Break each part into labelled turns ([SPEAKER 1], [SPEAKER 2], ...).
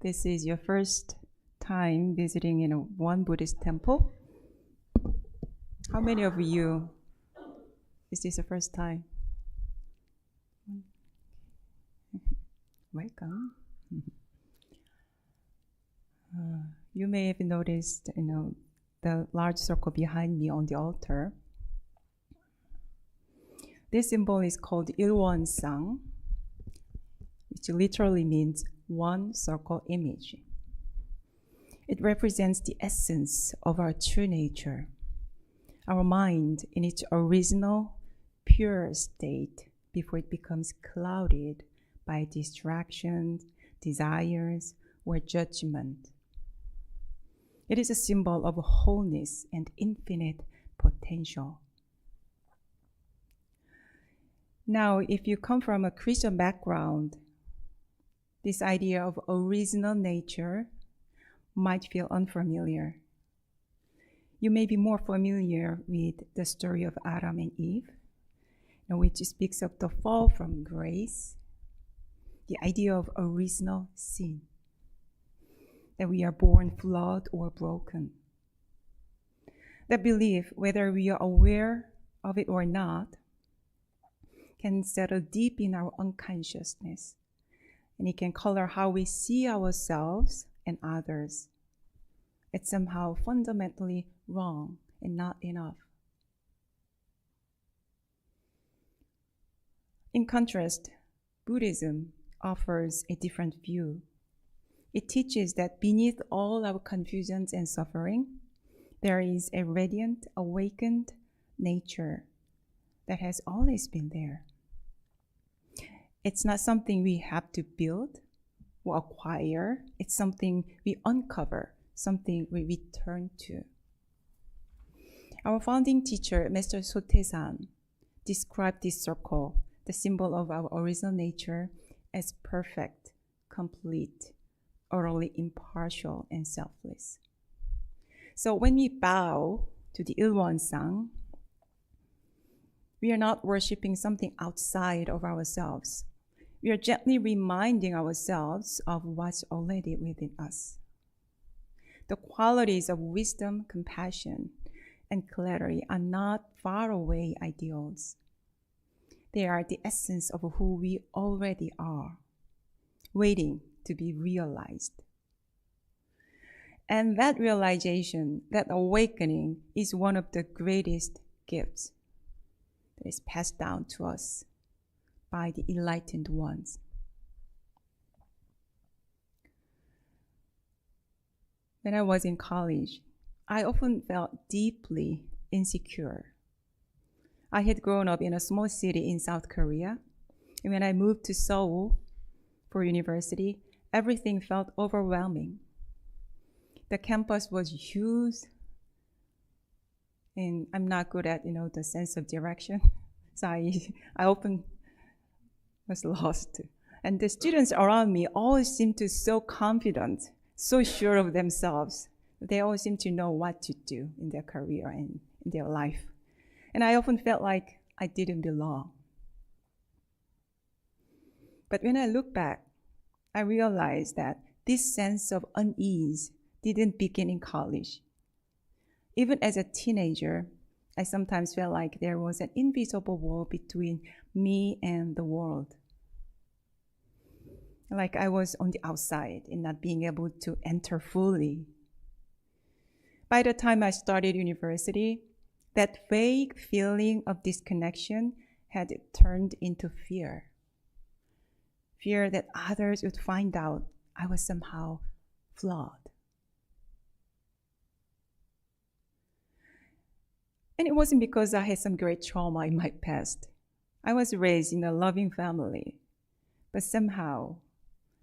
[SPEAKER 1] this is your first time visiting in one Buddhist temple. How many of you, is this the first time? Welcome. You may have noticed, the large circle behind me on the altar. This symbol is called Ilwon-sang, which literally means one circle image. It represents the essence of our true nature, our mind in its original, pure state before it becomes clouded by distractions, desires, or judgment. It is a symbol of wholeness and infinite potential. Now, if you come from a Christian background, this idea of original nature might feel unfamiliar. You may be more familiar with the story of Adam and Eve, which speaks of the fall from grace, the idea of original sin, that we are born flawed or broken. That belief, whether we are aware of it or not, can settle deep in our unconsciousness, and it can color how we see ourselves and others. It's somehow fundamentally wrong and not enough. In contrast, Buddhism offers a different view. It teaches that beneath all our confusions and suffering, there is a radiant, awakened nature that has always been there. It's not something we have to build or acquire. It's something we uncover, something we return to. Our founding teacher, Master Sotaesan, described this circle, the symbol of our original nature, as perfect, complete, utterly impartial, and selfless. So when we bow to the Ilwon-sang, we are not worshiping something outside of ourselves. We are gently reminding ourselves of what's already within us. The qualities of wisdom, compassion, and clarity are not faraway ideals. They are the essence of who we already are, waiting to be realized. And that realization, that awakening, is one of the greatest gifts that is passed down to us by the enlightened ones. When I was in college, I often felt deeply insecure. I had grown up in a small city in South Korea, and when I moved to Seoul for university, everything felt overwhelming. The campus was huge, and I'm not good at, the sense of direction. So I often was lost. And the students around me always seemed to so confident, so sure of themselves. They always seemed to know what to do in their career and in their life. And I often felt like I didn't belong. But when I look back, I realized that this sense of unease didn't begin in college. Even as a teenager, I sometimes felt like there was an invisible wall between me and the world. Like I was on the outside and not being able to enter fully. By the time I started university, that vague feeling of disconnection had turned into fear. Fear that others would find out I was somehow flawed. And it wasn't because I had some great trauma in my past. I was raised in a loving family. But somehow,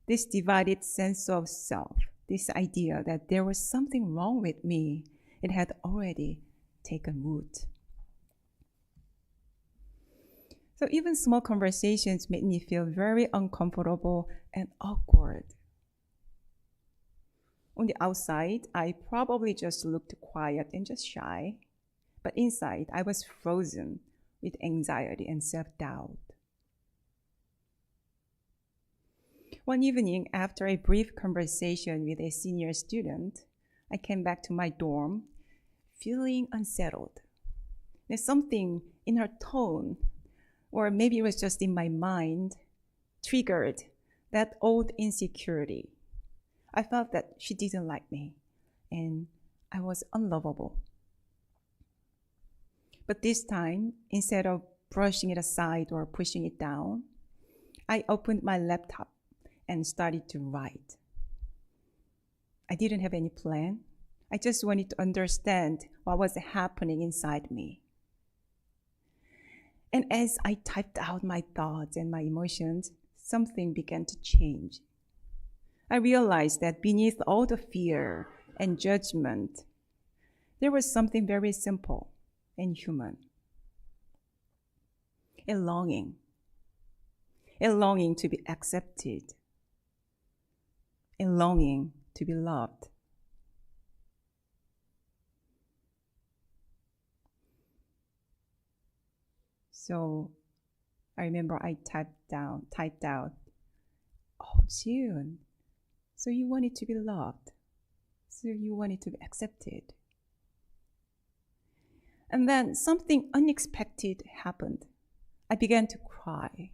[SPEAKER 1] this divided sense of self, this idea that there was something wrong with me, it had already taken root. So even small conversations made me feel very uncomfortable and awkward. On the outside, I probably just looked quiet and just shy. But inside, I was frozen with anxiety and self-doubt. One evening, after a brief conversation with a senior student, I came back to my dorm feeling unsettled. There's something in her tone, or maybe it was just in my mind, triggered that old insecurity. I felt that she didn't like me, and I was unlovable. But this time, instead of brushing it aside or pushing it down, I opened my laptop and started to write. I didn't have any plan. I just wanted to understand what was happening inside me. And as I typed out my thoughts and my emotions, something began to change. I realized that beneath all the fear and judgment, there was something very simple and human. A longing to be accepted, a longing to be loved. So I remember I typed out, "Oh, Jieun, so you wanted to be loved, so you wanted to be accepted." And then something unexpected happened. I began to cry,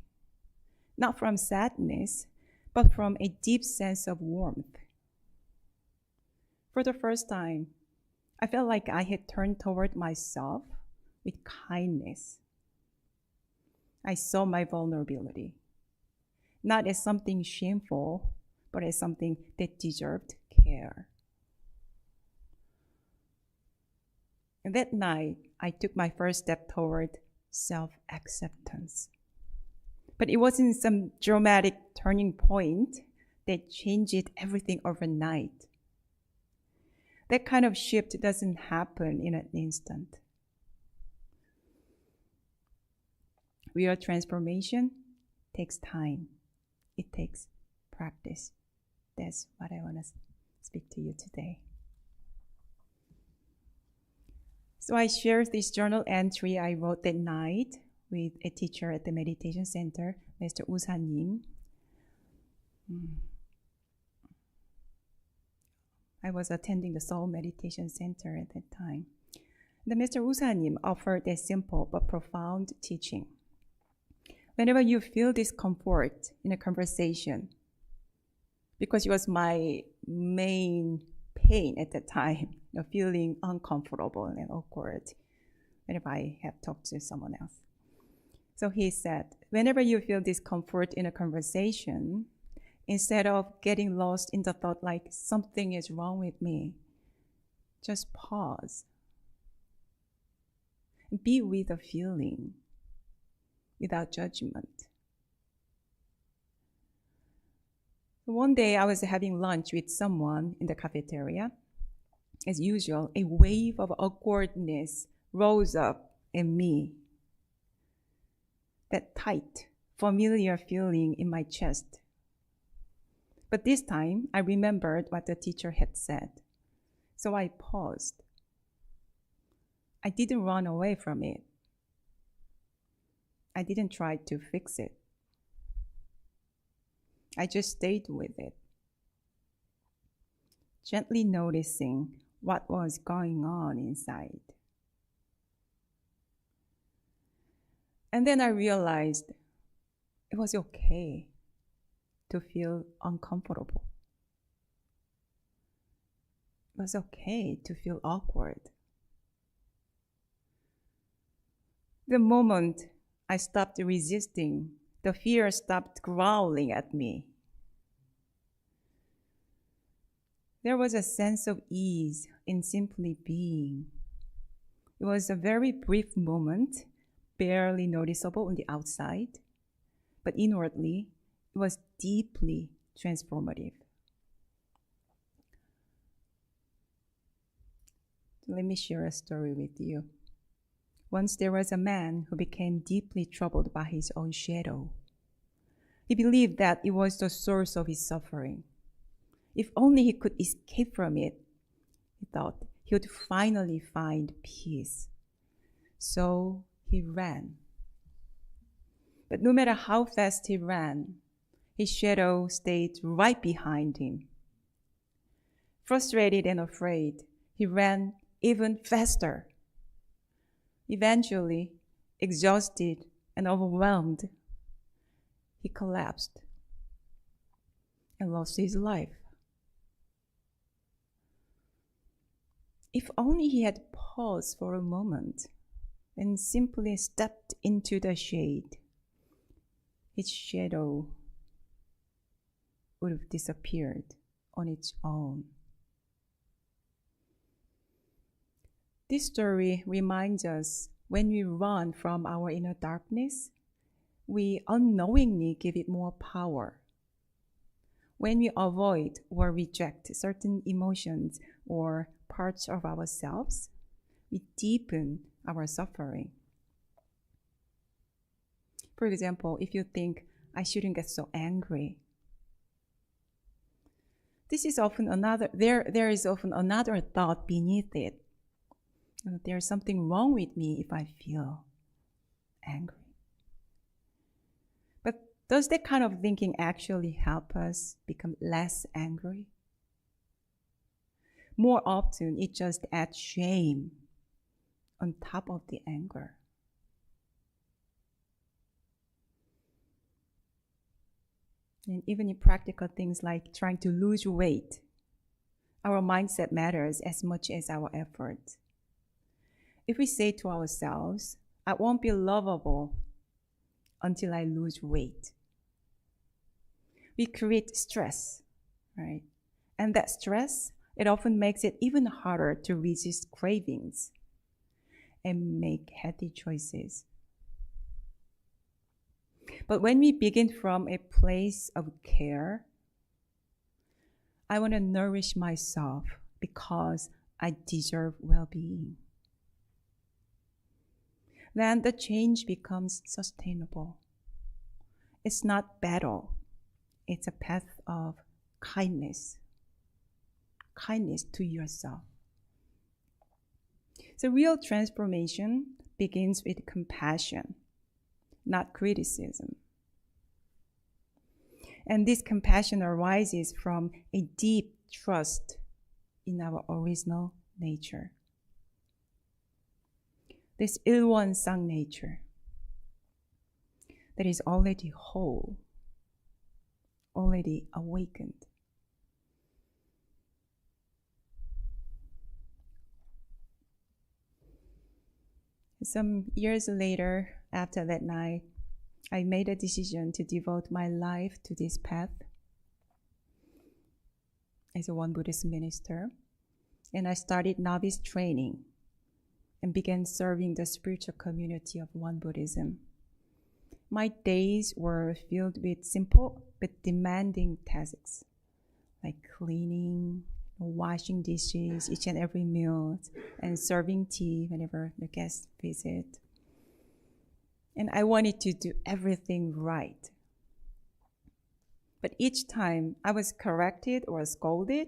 [SPEAKER 1] not from sadness, but from a deep sense of warmth. For the first time, I felt like I had turned toward myself with kindness. I saw my vulnerability, not as something shameful, but as something that deserved care. And that night, I took my first step toward self-acceptance. But it wasn't some dramatic turning point that changed everything overnight. That kind of shift doesn't happen in an instant. Real transformation takes time. It takes practice. That's what I want to speak to you today. So I shared this journal entry I wrote that night with a teacher at the meditation center, Mr. Usa님. I was attending the Seoul Meditation Center at that time. The Mr. Usa님 offered a simple but profound teaching. Whenever you feel discomfort in a conversation, because it was my main pain at that time, feeling uncomfortable and awkward whenever I have talked to someone else. So he said, whenever you feel discomfort in a conversation, instead of getting lost in the thought like something is wrong with me, just pause. Be with the feeling without judgment. One day I was having lunch with someone in the cafeteria. As usual, a wave of awkwardness rose up in me. That tight, familiar feeling in my chest. But this time, I remembered what the teacher had said. So I paused. I didn't run away from it. I didn't try to fix it. I just stayed with it, gently noticing what was going on inside. And then I realized it was okay to feel uncomfortable. It was okay to feel awkward. The moment I stopped resisting, the fear stopped growling at me. There was a sense of ease in simply being. It was a very brief moment, barely noticeable on the outside, but inwardly, it was deeply transformative. Let me share a story with you. Once there was a man who became deeply troubled by his own shadow. He believed that it was the source of his suffering. If only he could escape from it, he thought, he would finally find peace. So he ran. But no matter how fast he ran, his shadow stayed right behind him. Frustrated and afraid, he ran even faster. Eventually, exhausted and overwhelmed, he collapsed and lost his life. If only he had paused for a moment and simply stepped into the shade, his shadow would have disappeared on its own. This story reminds us when we run from our inner darkness, we unknowingly give it more power. When we avoid or reject certain emotions or parts of ourselves, we deepen our suffering. For example, if you think, I shouldn't get so angry, this is often there is often another thought beneath it. There's something wrong with me if I feel angry. But does that kind of thinking actually help us become less angry? More often, it just adds shame on top of the anger. And even in practical things like trying to lose weight, our mindset matters as much as our effort. If we say to ourselves, I won't be lovable until I lose weight, we create stress, right? And that stress, it often makes it even harder to resist cravings and make healthy choices. But when we begin from a place of care, I want to nourish myself because I deserve well-being, then the change becomes sustainable. It's not battle. It's a path of kindness. Kindness to yourself. So real transformation begins with compassion, not criticism. And this compassion arises from a deep trust in our original nature. This ilwon-sang nature that is already whole, already awakened. Some years later, after that night, I made a decision to devote my life to this path as a Won Buddhist minister, and I started novice training and began serving the spiritual community of Won Buddhism. My days were filled with simple but demanding tasks, like cleaning, washing dishes each and every meal, and serving tea whenever the guests visit. And I wanted to do everything right. But each time I was corrected or scolded,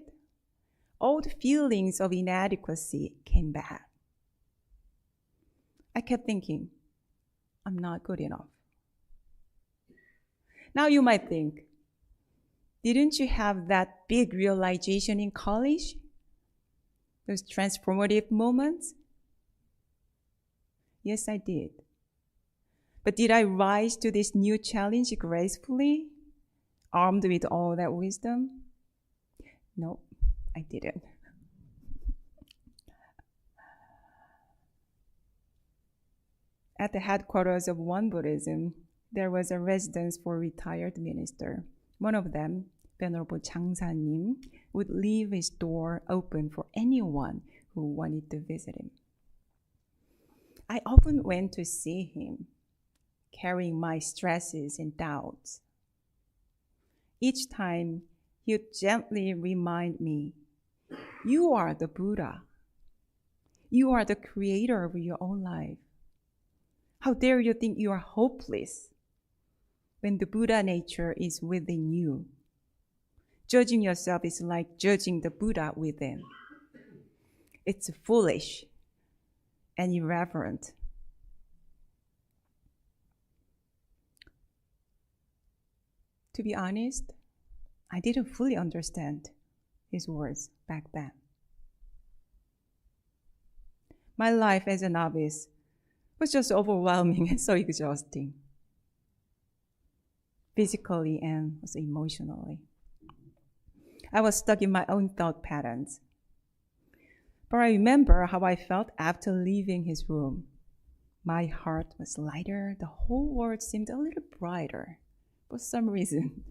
[SPEAKER 1] old feelings of inadequacy came back. I kept thinking, I'm not good enough. Now you might think, didn't you have that big realization in college? Those transformative moments? Yes, I did. But did I rise to this new challenge gracefully, armed with all that wisdom? No, I didn't. At the headquarters of Won Buddhism, there was a residence for retired minister. One of them, Venerable Jangsa님, would leave his door open for anyone who wanted to visit him. I often went to see him, carrying my stresses and doubts. Each time, he would gently remind me, you are the Buddha. You are the creator of your own life. How dare you think you are hopeless when the Buddha nature is within you? Judging yourself is like judging the Buddha within. It's foolish and irreverent. To be honest, I didn't fully understand his words back then. My life as a novice was just overwhelming and so exhausting, physically and also emotionally. I was stuck in my own thought patterns. But I remember how I felt after leaving his room. My heart was lighter, the whole world seemed a little brighter for some reason.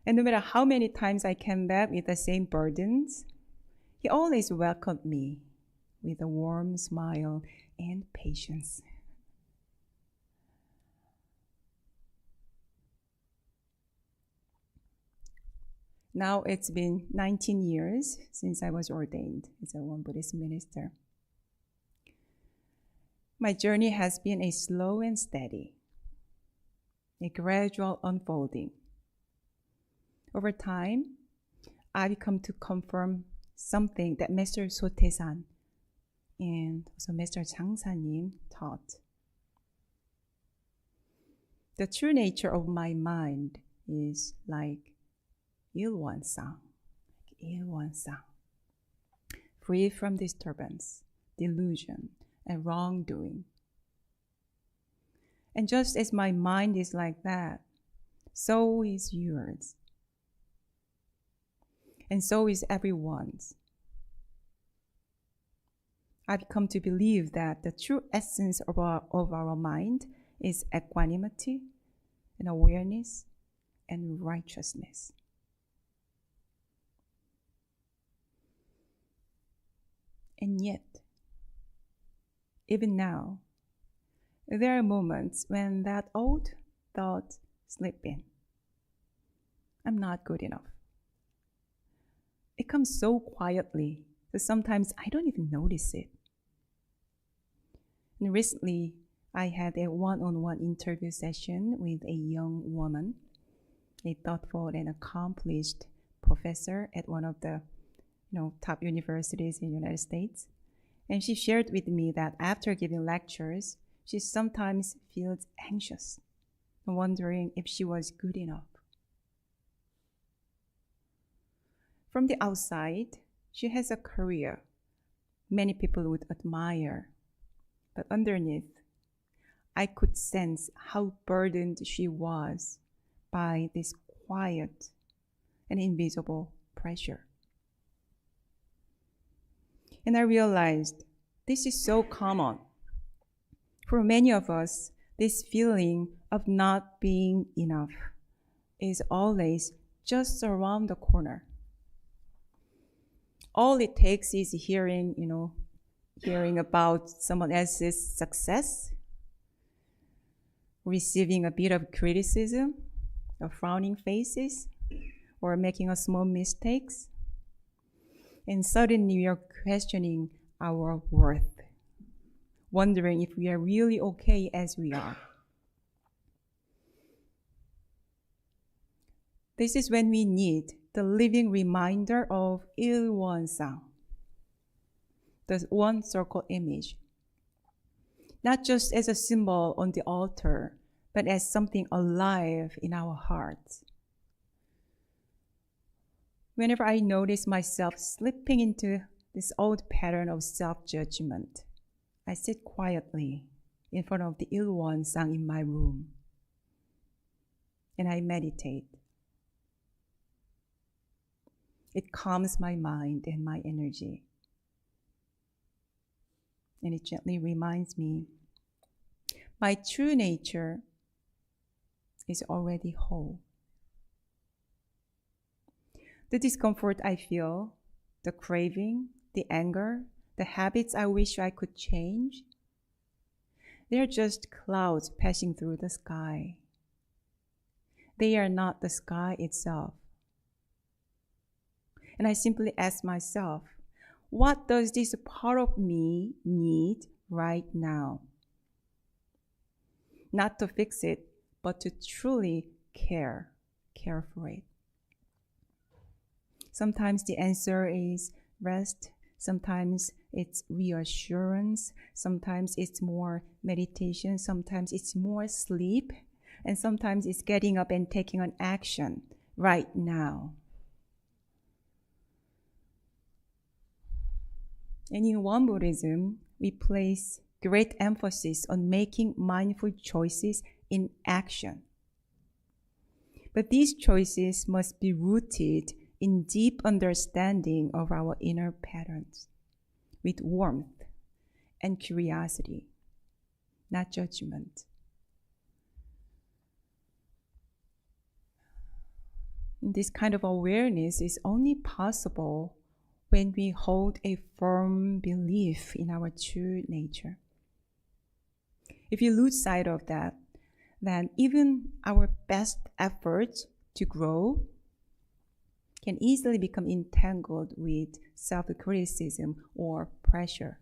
[SPEAKER 1] And no matter how many times I came back with the same burdens, he always welcomed me with a warm smile and patience. Now it's been 19 years since I was ordained as a Won Buddhist minister. My journey has been a slow and steady, a gradual unfolding. Over time, I've come to confirm something that Master Sotaesan and also Master Jangsa님 taught. The true nature of my mind is like ilwansang, free from disturbance, delusion, and wrongdoing. And just as my mind is like that, so is yours. And so is everyone's. I've come to believe that the true essence of our mind is equanimity and awareness and righteousness. And yet, even now, there are moments when that old thought slips in. I'm not good enough. It comes so quietly that sometimes I don't even notice it. And recently, I had a one-on-one interview session with a young woman, a thoughtful and accomplished professor at one of the top universities in the United States. And she shared with me that after giving lectures, she sometimes feels anxious, wondering if she was good enough. From the outside, she has a career many people would admire. But underneath, I could sense how burdened she was by this quiet and invisible pressure. And I realized this is so common. For many of us, this feeling of not being enough is always just around the corner. All it takes is hearing about someone else's success, receiving a bit of criticism, or frowning faces, or making a small mistakes, and suddenly we are questioning our worth, wondering if we are really okay as we are. This is when we need the living reminder of ilwansang, the one circle image, not just as a symbol on the altar, but as something alive in our hearts. Whenever I notice myself slipping into this old pattern of self-judgment, I sit quietly in front of the ilwansang in my room, and I meditate. It calms my mind and my energy. And it gently reminds me, my true nature is already whole. The discomfort I feel, the craving, the anger, the habits I wish I could change, they're just clouds passing through the sky. They are not the sky itself. And I simply ask myself, what does this part of me need right now? Not to fix it, but to truly care for it. Sometimes the answer is rest. Sometimes it's reassurance. Sometimes it's more meditation. Sometimes it's more sleep. And sometimes it's getting up and taking an action right now. And in Won Buddhism, we place great emphasis on making mindful choices in action. But these choices must be rooted in deep understanding of our inner patterns, with warmth and curiosity, not judgment. This kind of awareness is only possible when we hold a firm belief in our true nature. If you lose sight of that, then even our best efforts to grow can easily become entangled with self-criticism or pressure.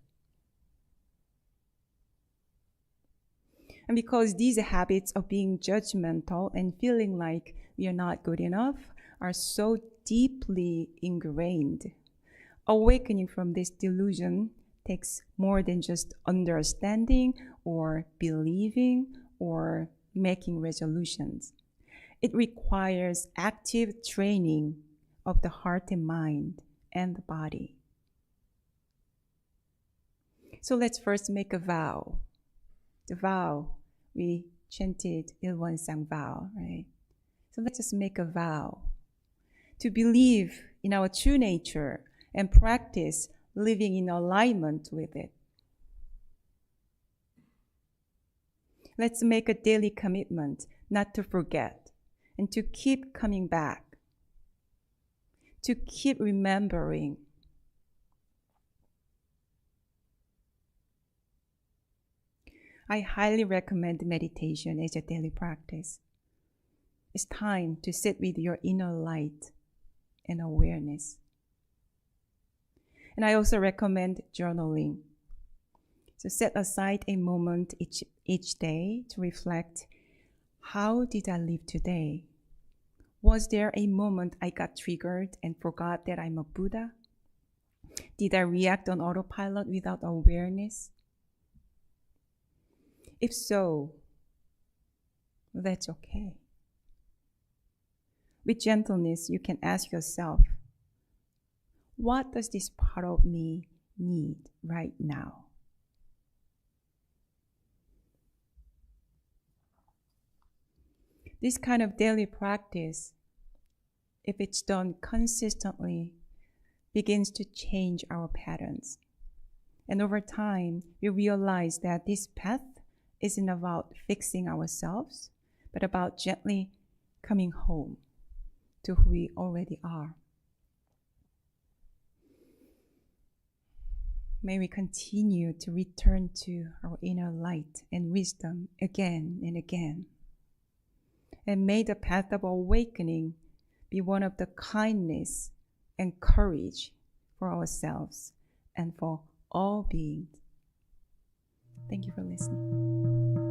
[SPEAKER 1] And because these habits of being judgmental and feeling like we are not good enough are so deeply ingrained, awakening from this delusion takes more than just understanding or believing or making resolutions. It requires active training of the heart and mind and the body. So let's first make a vow. The vow, we chanted Ilwonsang vow, right? So let's just make a vow to believe in our true nature and practice living in alignment with it. Let's make a daily commitment not to forget and to keep coming back, to keep remembering. I highly recommend meditation as a daily practice. It's time to sit with your inner light and awareness. And I also recommend journaling. So set aside a moment each day to reflect, how did I live today? Was there a moment I got triggered and forgot that I'm a Buddha? Did I react on autopilot without awareness? If so, that's okay. With gentleness, you can ask yourself, what does this part of me need right now? This kind of daily practice, if it's done consistently, begins to change our patterns. And over time, we realize that this path isn't about fixing ourselves, but about gently coming home to who we already are. May we continue to return to our inner light and wisdom again and again. And may the path of awakening be one of the kindness and courage for ourselves and for all beings. Thank you for listening.